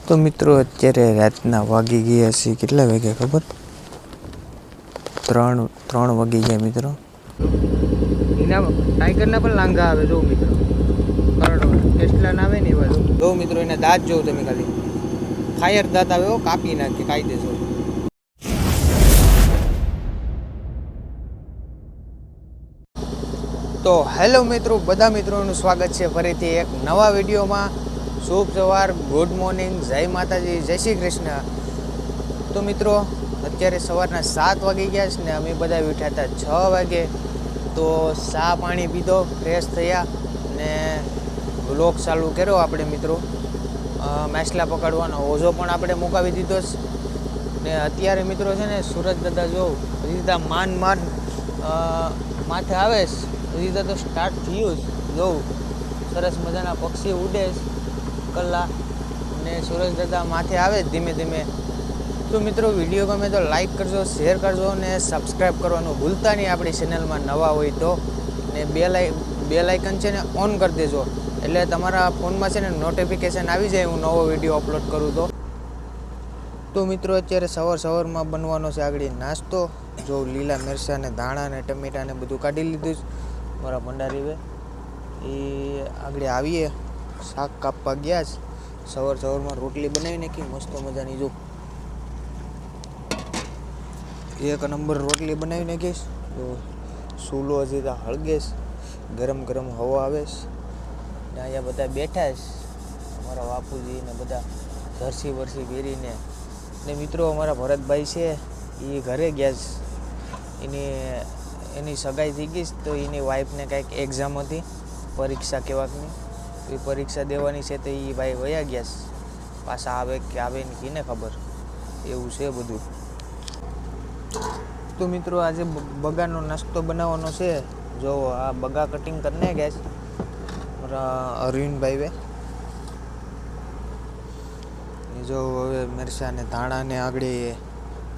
તો મિત્રો અત્યારે રાતના વાગી ગયા છે, કેટલા વાગ્યા ખબર? 3 વાગી ગયા મિત્રો. એના ટાઈગરના પણ લાંઘા આવે જો મિત્રો, ટેસ્લા ના આવે ને એવા જો મિત્રો, એના દાંત જોઉં તમે ખાલી, ફાયર દાંત આવે હો, કાપી નાખે કાયદેસર. તો હેલો મિત્રો, બધા મિત્રોનું સ્વાગત છે ફરીથી એક નવા વિડીયોમાં. શુભ સવાર, ગુડ મોર્નિંગ, જય માતાજી, જય શ્રી કૃષ્ણ. તો મિત્રો અત્યારે સવારના 7 વાગી ગયા છે ને અમે બધા ઉઠ્યા હતા 6 વાગે. તો ચા પાણી પીધો, ફ્રેશ થયા ને વ્લોગ ચાલુ કર્યો આપણે મિત્રો. માછલા પકડવાનો ઓઝો પણ આપણે મુકાવી દીધો છે ને અત્યારે મિત્રો છે ને સુરજ દાદા જો હજી માન માથે આવે છે, હજી તો સ્ટાર્ટ થયું જ જોઉં. સરસ મજાના પક્ષી ઉડે કલા ને સુરજ દાદા માથે આવે ધીમે ધીમે. તો મિત્રો વિડીયો ગમે તો લાઈક કરજો, શેર કરજો ને સબસ્ક્રાઈબ કરવાનું ભૂલતા નહીં આપણી ચેનલમાં નવા હોય તો. ને બેલ આઇકન છે ને ઓન કરી દેજો, એટલે તમારા ફોનમાં છે ને નોટિફિકેશન આવી જાય હું નવો વિડીયો અપલોડ કરું તો મિત્રો અત્યારે સવારમાં બનવાનો છે આગળ નાસ્તો. જો લીલા મિરચાં ને ધાણા ને ટમેટા ને બધું કાઢી લીધું છે મારા ભંડારી એ આગળ આવીએ. શાક કાપવા ગયા છે, સવારમાં રોટલી બનાવી નાખી મસ્ત મજાની. જો એક નંબર રોટલી બનાવી નાખીશ. તો સૂલો હજી તો હળગેશ, ગરમ ગરમ હવા આવે છે ને અહીંયા બધા બેઠા છે અમારા બાપુજી ને બધા ધરસી વરસી પહેરીને. ને મિત્રો અમારા ભરતભાઈ છે એ ઘરે ગયા છે, એની સગાઈ થઈ ગઈ તો એની વાઈફને કાંઈક એક્ઝામ હતી, પરીક્ષા કેવાકની, એ પરીક્ષા દેવાની છે તો એ ભાઈ વયા ગયા છે. પાછા આવે કે આવે ને કીને ખબર, એવું છે બધું. તો મિત્રો આજે બગાનો નાસ્તો બનાવવાનો છે. જો આ બગા કટિંગ કરીને ગયા છે મારા અરવિંદભાઈ. જો હવે મિરચા ને ધાણા ને આગળ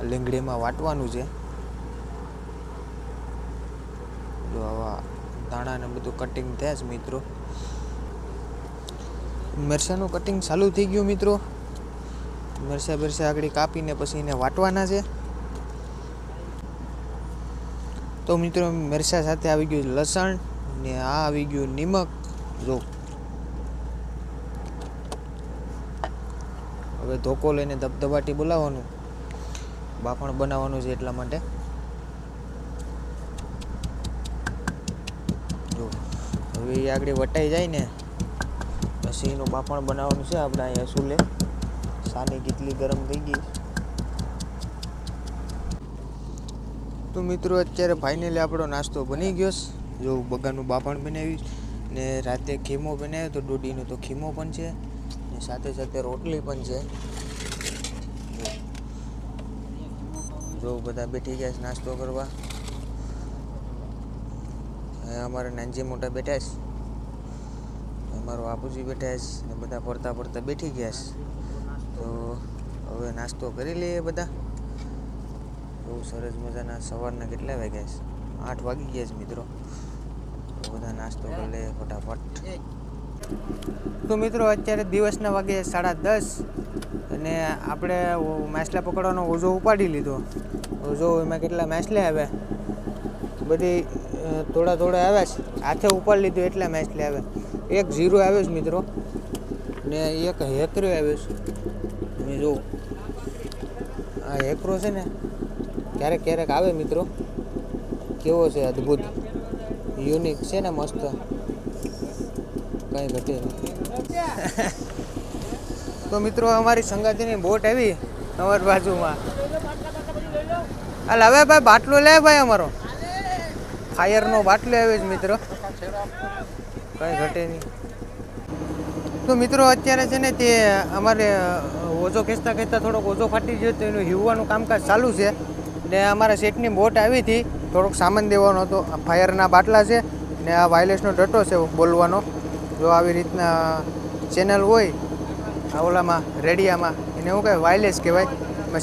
લીંગડીમાં વાટવાનું છે. જો આવા ધાણા ને બધું કટિંગ થયા છે મિત્રો. મિરચાનું કટિંગ ચાલુ થઈ ગયું મિત્રો. મિરચા આગળ કાપીને પછી એને વાટવાના છે. તો મિત્રો મિરચા સાથે આવી ગયું લસણ ને આ આવી ગયું નિમક. જો હવે ધોકો લઈને ધબધબાટી બોલાવવાનું, બાફણ બનાવવાનું છે એટલા માટે. જો હવે એ આગળ વટાઈ જાય ને પછી એનું બાફણ બનાવવાનું છે આપણે અહીંયા ચૂલે. સાની કેટલી ગરમ થઈ ગઈ. તો મિત્રો અત્યારે ફાઇનલી આપણો નાસ્તો બની ગયો છે. જો બગાનું બાફણ બનાવ્યું ને રાતે ખીમો બનાવ્યો તો દોડીનો તો ખીમો પણ છે ને સાથે સાથે રોટલી પણ છે. જો બધા બેઠી ગયા છે નાસ્તો કરવા. અમારા નાનજી મોટા બેઠા છે, અમારો બાપુજી બેઠા છે ને બધા ફરતા બેઠી ગયા છે. તો હવે નાસ્તો કરી લઈએ બધા. બહુ સરસ મજાના સવારના કેટલા વાગ્યા છે? 8 વાગી ગયા છે મિત્રો. બધા નાસ્તો કરી લે ફટાફટ. તો મિત્રો અત્યારે દિવસના વાગે 10:30 અને આપણે માછલા પકડવાનો ઓઝો ઉપાડી લીધો. ઓઝો એમાં કેટલા માછલા આવ્યા, બધી થોડા આવ્યા છે. હાથે ઉપાડી લીધું એટલા માછલા આવ્યા. એક ઝીરો આવ્યો છે મિત્રો ને એક હેકરો આવ્યો છે. તમે જો આ હેકરો છે ને ક્યારેક આવે મિત્રો. કેવો છે અદ્ભુત, યુનિક છે ને મસ્ત, કંઈ ઘટે નહીં. તો મિત્રો અમારી સંગાતીની બોટ આવી અમારી બાજુમાં. હાલ હવે ભાઈ બાટલો લે ભાઈ, અમારો ફાયરનો બાટલો આવ્યો છે મિત્રો, કંઈ ઘટે નહીં. તો મિત્રો અત્યારે છે ને તે અમારે ઓઝો ખેંચતા થોડોક ઓઝો ફાટી ગયો તો એનું હિવવાનું કામકાજ ચાલુ છે. ને અમારા શેઠની બોટ આવી હતી, થોડોક સામાન દેવાનો હતો. ફાયરના બાટલા છે ને આ વાયરલેસનો ડટ્ટો છે બોલવાનો. જો આવી રીતના ચેનલ હોય આ ઓલામાં રેડિયામાં, એને શું કહેવાય, વાયરલેસ કહેવાય.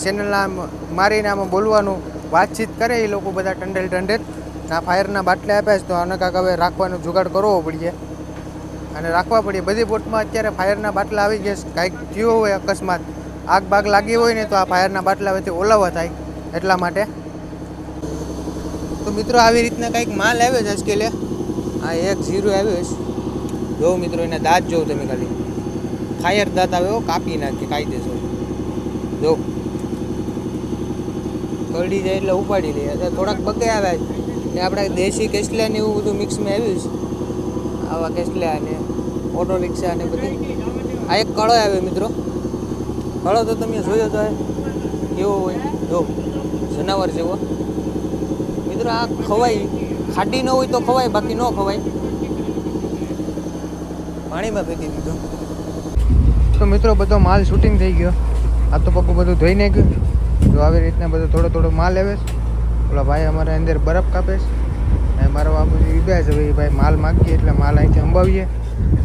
ચેનલના મારીને આમાં બોલવાનું, વાતચીત કરે એ લોકો બધા ટંડેલ. આ ફાયરના બાટલા આપ્યા છે તો આને કાંક હવે રાખવાનો જુગાડ કરવો પડશે. અને રાખવા પડે. બધી બોટમાં અત્યારે ફાયરના બાટલા આવી ગયા. કાંઈક થયું હોય અકસ્માત, આગ બાગ લાગી હોય ને તો આ ફાયરના બાટલા વચ્ચે ઓલાવા થાય એટલા માટે. તો મિત્રો આવી રીતના કંઈક માલ આવ્યો છે આજકેલે. આ 1-0 આવ્યો છે. જો મિત્રો એના દાંત જોવો તમે ખાલી, ફાયર દાંત આવ્યો, કાપી નાખી કાયદેસર. જો કરડી જાય એટલે ઉપાડી લઈએ. થોડાક બકે આવ્યા છે આપણે દેશી કેસલિયા ને એવું બધું મિક્સમાં આવ્યું છે. આવા કેસલિયા ને ઓટો રિક્ષા ને બધી. આ એક કળો આવ્યો મિત્રો. કળો તો તમે જોયો તો કેવો હોય, જો જનાવર જેવો મિત્રો. આ ખવાય, ખાટી ન હોય તો ખવાય, બાકી ન ખવાય. પાણીમાં ફેંકી દીધો. તો મિત્રો બધો માલ શૂટિંગ થઈ ગયો. આ તો પગું બધું ધોઈ નાખ્યું. જો આવી રીતના બધો થોડો થોડો માલ આવે છે. ઓલા ભાઈ અમારે અંદર બરફ કાપે છે અને મારા બાપુજી ઈબ્યા છે. ભાઈ માલ માગીએ એટલે માલ અહીંથી અંબાવીએ.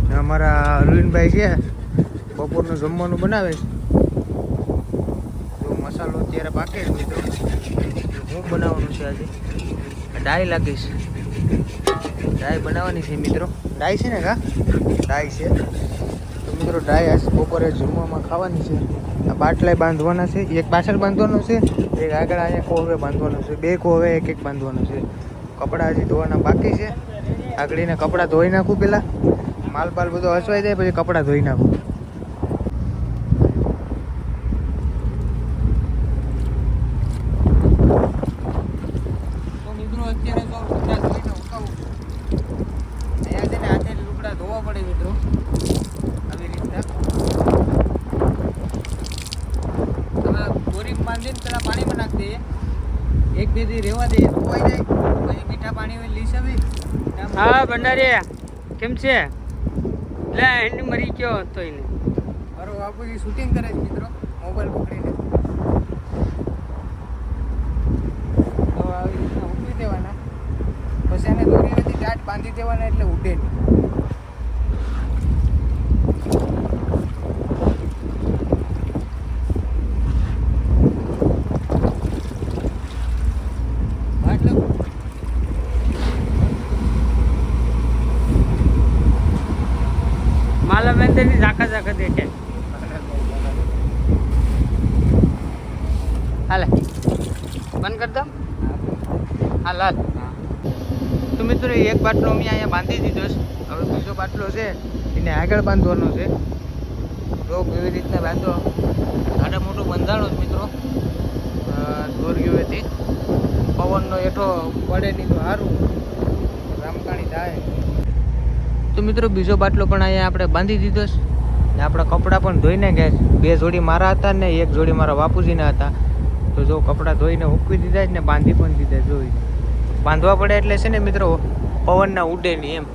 ને અમારા અરવિંદભાઈ છે બપોરનું જમવાનું બનાવે છે. જો મસાલો અત્યારે પાકે છે મિત્રો. હું બનાવવાનું છે આજે ડાય લાગીશ. ડાય બનાવવાની છે મિત્રો. ડાય છે ને કા ડાય છે. તો મિત્રો ડાય આજ બપોરે જમવામાં ખાવાની છે. આ બાટલાય બાંધવાના છે. એક પાછળ બાંધવાનો છે, એક આગળ અહીંયા કોહવે બાંધવાનો છે. 2 કોહવે એક બાંધવાનો છે. કપડાં હજી ધોવાના બાકી છે. આગળીને કપડાં ધોઈ નાખું પહેલાં. માલ બાલ બધો હસવાઈ જાય પછી કપડાં ધોઈ નાખું. તો મિત્રો અત્યારે તો લુગડા ધોઈને ઉકાવું. અહીંયા છે ને હાથે લુગડા ધોવા પડે મિત્રો. આવી રીતના બોરિંગ બાંધીને પેલા પાણીમાં નાખી દઈએ. 1-2 દી રહેવા દઈએ, સુકાઈ જાય પછી મીઠા પાણી હોય લીસ આવી. હા ભંડારી કેમ છે? લે એની મરી ગયો હતો એને. મારો બાપુજી શૂટિંગ કરે છે મિત્રો મોબાઈલ પકડીને. તો આવી રીતના ઉડી દેવાના, પછી એને દોરીથી ટાટ બાંધી દેવાના એટલે ઉડે નહીં. माला में तेरी झाका झाका देखे हाल बंद कर दो हाल हाल. તો મિત્રો એક બાટલો મેં અહીંયા બાંધી દીધો છે. હવે બીજો બાટલો છે એને આગળ બાંધવાનો છે. જો કેવી રીતના બાંધો. આટલું મોટું બંધાણો જ મિત્રો દોરીઓથી. પવનનો એઠો પડે નહીં તો સારું, રામકાણી થાય. તો મિત્રો બીજો બાટલો પણ અહીંયા આપણે બાંધી દીધો છે. ને આપણા કપડાં પણ ધોઈને ગયા છે. 2 જોડી મારા હતા ને 1 જોડી મારા બાપુજીના હતા. તો જો કપડાં ધોઈને મૂકી દીધા છે ને બાંધી પણ દીધા. જોઈ બાંધવા પડે એટલે છે ને મિત્રો પવનના ઉડે નહીં એમ.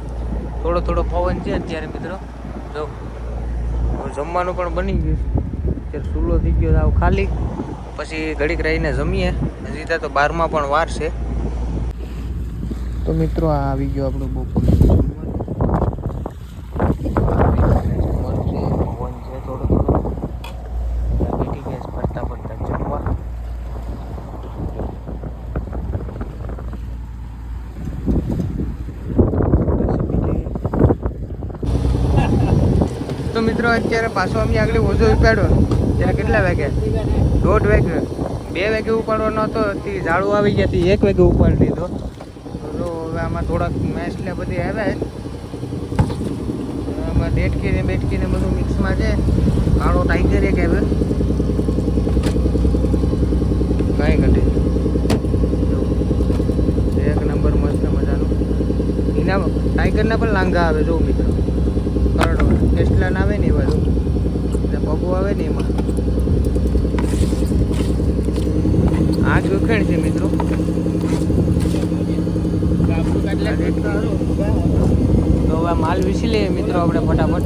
થોડો થોડો પવન છે અત્યારે મિત્રો. જો જમવાનું પણ બની ગયું. અત્યારે ચૂલો થઈ ગયો આવ ખાલી. પછી ઘડીક રહીને જમીએ. સીધા તો 12માં પણ વાર છે. તો મિત્રો આ આવી ગયો આપણું બપોરનું જમવાનું. તો મિત્રો અત્યારે પાછો અમે આગળ ઓછો ઉપાડ્યો. ત્યારે કેટલા વાગ્યા? 1:30 વાગ્યા. 2 વાગે ઉપાડવાનો હતો. ઝાડુ આવી ગયા હતી 1 વાગે ઉપાડી લીધો. તો હવે આમાં થોડાક મેસલે બધી આવ્યા છે. આમાં ડેટકીને બેટકીને બધું મિક્સમાં છે. કાળો ટાઈગર એક આવે કાંઈ ઘટે. એક નંબર મસ્ત મજાનું. એના ટાઈગરના પણ લાંઘા આવે જો મિત્રો. કરડો ટેસ્ટલાન આવે ને એ બાજુ એટલે પગું આવે ને એમાં. આગ ઉખેણ છે મિત્રો. તો હવે માલ વીસી લઈએ મિત્રો આપણે ફટાફટ.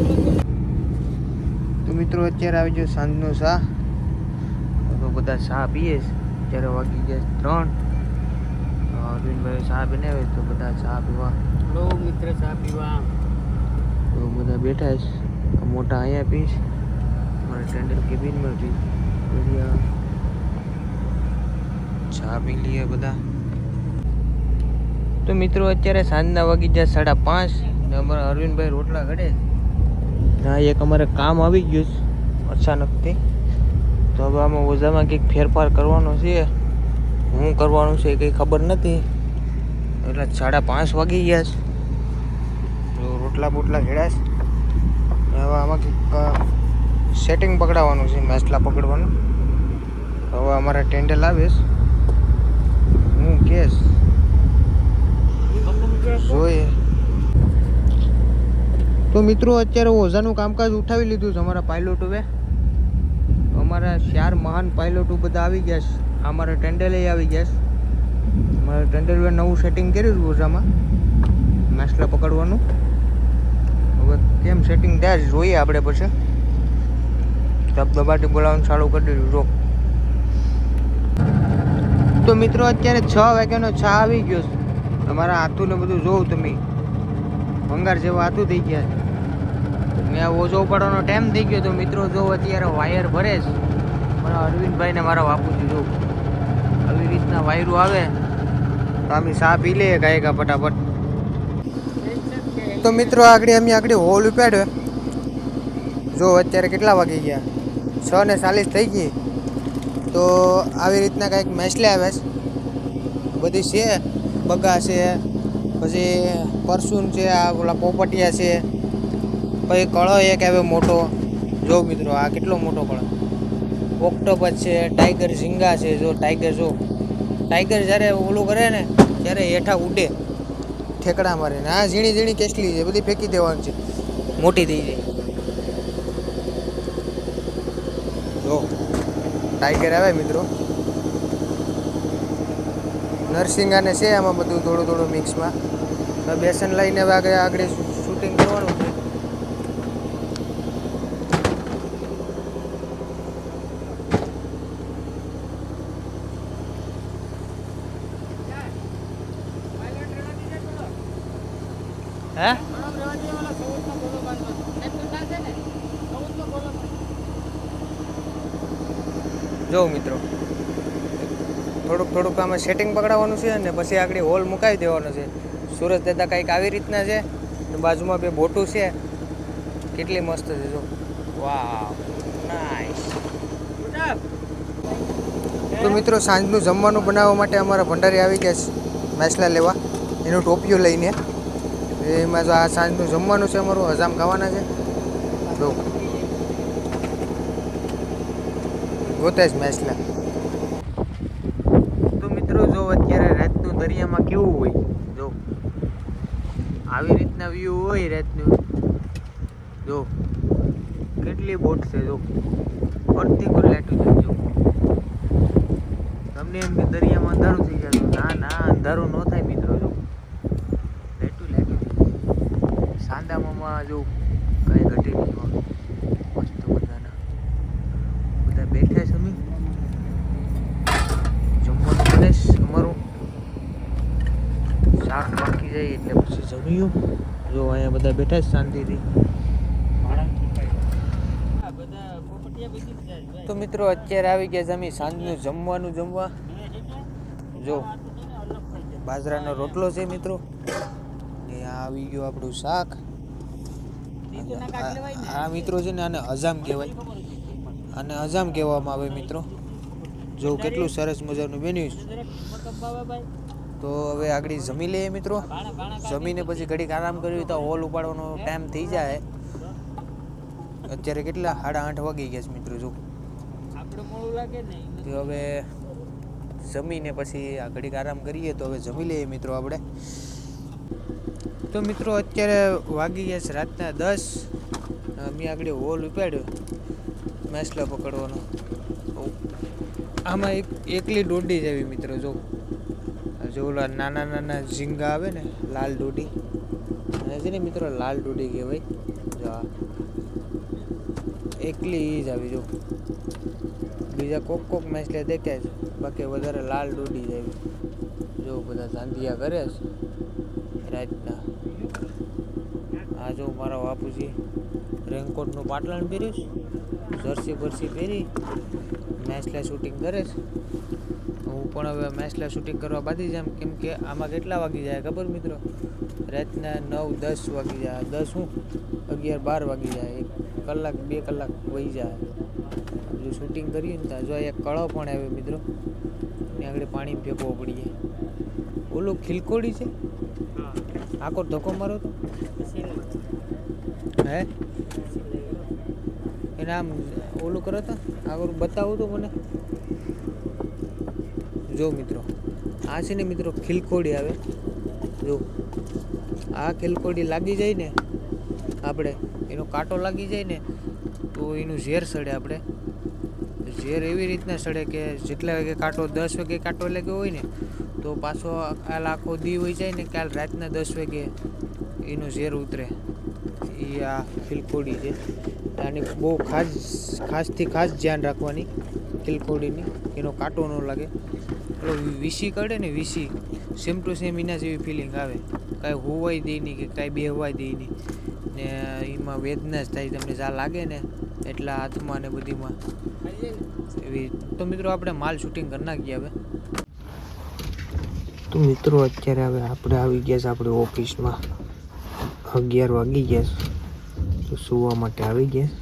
તો મિત્રો અત્યારે આવી ગયો સાંજનો ચા. તો બધા ચા પીએ છે. અત્યારે વાગી ગયા 3. અરવિંદભાઈ ચા બનાવે તો બધા ચા પીવા. લો મિત્ર ચા પીવા. તો બધા બેઠા છે. મોટા અહીંયા પીશ, મારા ટેન્ડર કેબિનમાં પી. ચા પી લઈએ બધા. તો મિત્રો અત્યારે સાંજના વાગી જાય 5:30. ને અમારા અરવિંદભાઈ રોટલા ઘડે છે. હા એક અમારે કામ આવી ગયું છે અચાનકથી, તો હવે આમાં ઓઝામાં કંઈક ફેરફાર કરવાનો છે. હું કરવાનું છે કંઈ ખબર નથી. એટલે 5:30 વાગી ગયા છે. તો રોટલા બોટલા ઘડ્યા છે. હવે આમાં કંઈક સેટિંગ પકડાવવાનું છે, મેસલા પકડવાનું. હવે અમારા ટેન્ડલ આવીશ, હું કેસ જોઈએ. તો મિત્રો અત્યારે ઓઝાનું કામકાજ ઉઠાવી લીધું છે અમારા પાયલોટોએ. અમારા 4 મહાન પાયલોટો બધા આવી ગયા છે. અમારા ટેન્ડલે આવી ગયા છે. અમારા ટેન્ડલે નવું સેટિંગ કર્યું છે ઓઝામાં માછલા પકડવાનું. હવે કેમ સેટિંગ થાય છે જોઈએ આપણે. પછી દબાટી બોલાવવાનું ચાલુ કરી દીધું. જો તો મિત્રો અત્યારે 6 વાગ્યાનો ચા આવી ગયો છે. અમારા હાથું ને બધું જોઉં તમે, ભંગાર જેવા હાથું થઈ ગયા છે. ને આ ઓઝો ઉપાડવાનો ટાઈમ થઈ ગયો. તો મિત્રો જો અત્યારે વાયર ભરે છે મારા અરવિંદભાઈ ને મારા બાપુજી. જો આવી રીતના વાયરો આવે તો અમે ચા પી લઈએ ગાયકા ફટાફટ. તો મિત્રો આગળ હોલ ઉપાડ્યો. જો અત્યારે કેટલા વાગી ગયા, 6:40 થઈ ગઈ. તો આવી રીતના કંઈક મેસલે આવે છે. બધી છે, બગા છે, પછી પરસૂન છે, આ ઓલા પોપટિયા છે, પછી કળો એક આવે મોટો. જો મિત્રો આ કેટલો મોટો કળો. ઓક્ટોપસ છે, ટાઈગર ઝીંગા છે. જો ટાઈગર, જો ટાઈગર જ્યારે ઓલું કરે ને ત્યારે હેઠા ઉડે ઠેકડા મારે. ને આ ઝીણી ઝીણી કેસલી છે, બધી ફેંકી દેવાની છે, મોટી થઈ જાય. જો ટાઈગર આવે મિત્રો. નરસિંગાને છે આમાં બધું થોડું થોડું મિક્સમાં. તો બેસન લઈને હવે આગળ શૂટિંગ કરવાનું છે. હે જો મિત્રો થોડુંક આમાં સેટિંગ પકડાવવાનું છે ને પછી આગળ હોલ મુકાવી દેવાનો છે. સુરત દાદા કંઈક આવી રીતના છે. બાજુમાં 2 બોટું છે, કેટલી મસ્ત છે. જો વાવ નાઈસ. તો મિત્રો સાંજનું જમવાનું બનાવવા માટે અમારા ભંડારી આવી ગયા છે માછલા લેવા, એનું ટોપિયું લઈને. એમાં જો આ સાંજનું જમવાનું છે અમારું, હજામ ખાવાના છે. જો ગોતે જ માછલા. તો મિત્રો જો અત્યારે રાતનું દરિયામાં કેવું હોય, જો આવી રીતના વ્યૂ હોય રાતનું. જો કેટલી બોટ છે. જો અડધી પર લાઈટ છે. જો તમને એમ કે દરિયામાં અંધારું થઈ જાય, ના અંધારું ન થાય મિત્રો. જો લાઈટું સાંદામાં જો કઈ ઘટી નહીં. મસ્ત મજાના બધા બેઠા છે. અમે જમવાનું બને અમારું, શાક બાકી જાય એટલે પછી જમ્યું. જો અહીંયા બધા બેઠા છે શાંતિથી. તો મિત્રો અત્યારે આવી ગયા છે અમે સાંજનું જમવાનું જમવા. જો બાજરાનો રોટલો છે મિત્રો, ને આ આવી ગયું આપણું શાક. આ મિત્રો છે ને આને હજામ કહેવાય, આને હજામ કહેવામાં આવે મિત્રો. જો કેટલું સરસ મજાનું બન્યું છે. તો હવે આગળ જમી લઈએ મિત્રો. જમીને પછી ઘડીક આરામ કર્યું તો હોલ ઉપાડવાનો ટાઈમ થઈ જાય. અત્યારે કેટલા 8:30 વાગી ગયા છે મિત્રો. જો તો હવે જમીને પછી આ ઘડીક આરામ કરીએ. તો હવે જમી લઈએ મિત્રો આપણે. તો મિત્રો અત્યારે વાગી ગયા છે રાતના 10. અમે આગળ હોલ ઉપાડ્યો માછલા પકડવાનો. આમાં એકલી દોડી જ આવી મિત્રો. જો ઓલા નાના ઝીંગા આવે ને, લાલ દોડી, અને છે ને મિત્રો લાલ દોડી કહેવાય. જો આ એકલી જ આવી. જો બીજા કોક માછલા દેખાય છે, બાકી વધારે લાલ દોડી જ આવી. જો બધા ધાંધિયા કરે છે રાતના. આ જો મારા બાપુજી રેનકોટનું પાટલાણ પહેર્યું છે, જર્સી બરસી પહેરી માછલા શૂટિંગ કરે છે. હું પણ હવે મેસલા શૂટિંગ કરવા બાંધી જામ, કેમ કે આમાં કેટલા વાગી જાય ખબર મિત્રો? રાતના 9-10 વાગી જાય. 10 શું 11-12 વાગી જાય. 1 કલાક 2 કલાક વહી જાય. જો શૂટિંગ કરીએ ને ત્યાં જો એક કળો પણ આવે મિત્રો, ને આગળ પાણી ફેંકવો પડીએ. ઓલું ખીલકોડી છે, આખો ધક્કો મારો તો હે એને આમ ઓલું કરો તો આગળ બતાવું તો મને. જો મિત્રો આ છે ને મિત્રો ખીલકોડી આવે. જો આ ખીલકોડી લાગી જાય ને આપણે, એનો કાંટો લાગી જાય ને તો એનું ઝેર સડે. આપણે ઝેર એવી રીતના સડે કે જેટલા વાગે કાંટો 10 વાગે કાંટો લાગ્યો હોય ને તો પાછો કાલ આખો દી હોય જાય ને કાલ રાતના 10 વાગે એનું ઝેર ઉતરે. એ આ ખીલકોડી છે. આની બહુ ખાસથી ખાસ ધ્યાન રાખવાની ખીલકોડીની, એનો કાંટો ન લાગે. પેલો વીસી કાઢે ને વીસી, સેમ ટુ સેમ એના જેવી ફિલિંગ આવે. કાંઈ હોવાય દે નહીં કે કાંઈ બેહવાય દે નહીં, ને એમાં વેદના જ થાય તમને જા લાગે ને એટલા હાથમાં ને બધીમાં એવી. તો મિત્રો આપણે માલ શૂટિંગ કરી નાખીએ હવે. તો મિત્રો અત્યારે હવે આપણે આવી ગયા છે આપણી ઓફિસમાં. 11 વાગી ગયા તો સુવા માટે આવી ગયા.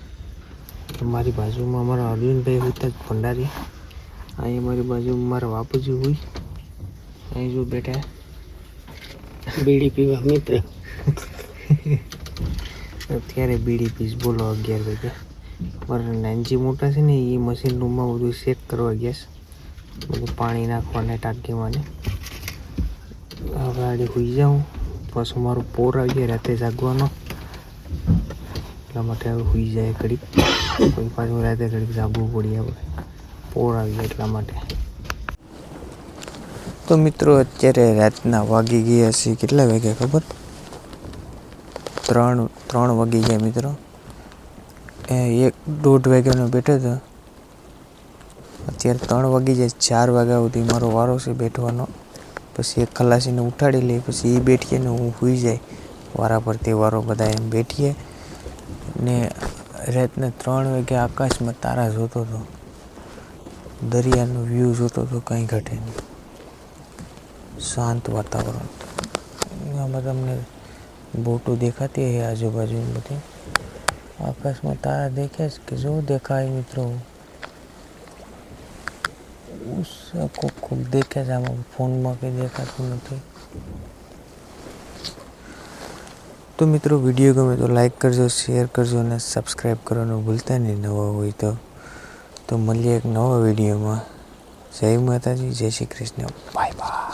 મારી બાજુમાં અમારા અરવિંદભાઈ હોતા જ ભંડારી, અહીં મારી બાજુમાં મારા બાપુજી હોય, અહીં જો બેઠા બીડી પીવા મિત્ર. અત્યારે બીડી પીસ બોલો 11 વાગે. મારા નાનજી મોટા છે ને એ મશીન રૂમમાં બધું સેટ કરવા ગયા છે, બધું પાણી નાખવાને ટાંકીમાં ને. હવે આડે હોઈ જાઉં, પાછું મારું પોર આવી જાય રાતે જાગવાનો, એટલા માટે હવે હોઈ જાય ઘડીક. કોઈ પાછું રાતે ઘડીક જાગવું પડીએ આપણે, પોર આવી જાય એટલા માટે. તો મિત્રો અત્યારે રાતના વાગી ગયા છે, કેટલા વાગ્યા ખબર? 3 વાગી ગયા મિત્રો. 1-1.5 વાગ્યાનો બેઠો હતો, અત્યારે 3 વાગી જાય. 4 વાગ્યા સુધી મારો વારો છે બેઠવાનો. પછી એક ખલાસીને ઉઠાડી લઈએ, પછી એ બેઠીએ ને હું સૂઈ જાય. વારા પર તહેવારો બધા એમ બેઠીએ ને રાતના 3 વાગે આકાશમાં તારા જોતો હતો, દરિયાનો વ્યૂ જોતો હતો, કંઈ ઘટે નહીં. શાંત વાતાવરણ. આમાં તમને બોટો દેખાતી है આજુબાજુ બધી. આકાશમાં તારા દેખે છે કે જો દેખાય મિત્રો? ખૂબ દેખે છે, આમાં ફોનમાં કંઈ દેખાતું નથી. તો મિત્રો વિડીયો ગમે તો લાઈક કરજો, શેર કરજો અને સબસ્ક્રાઈબ કરવાનું ભૂલતા નહીં નવા હોય તો મળીએ એક નવા વિડીયોમાં. જય માતાજી, જય શ્રી કૃષ્ણ, બાય બાય.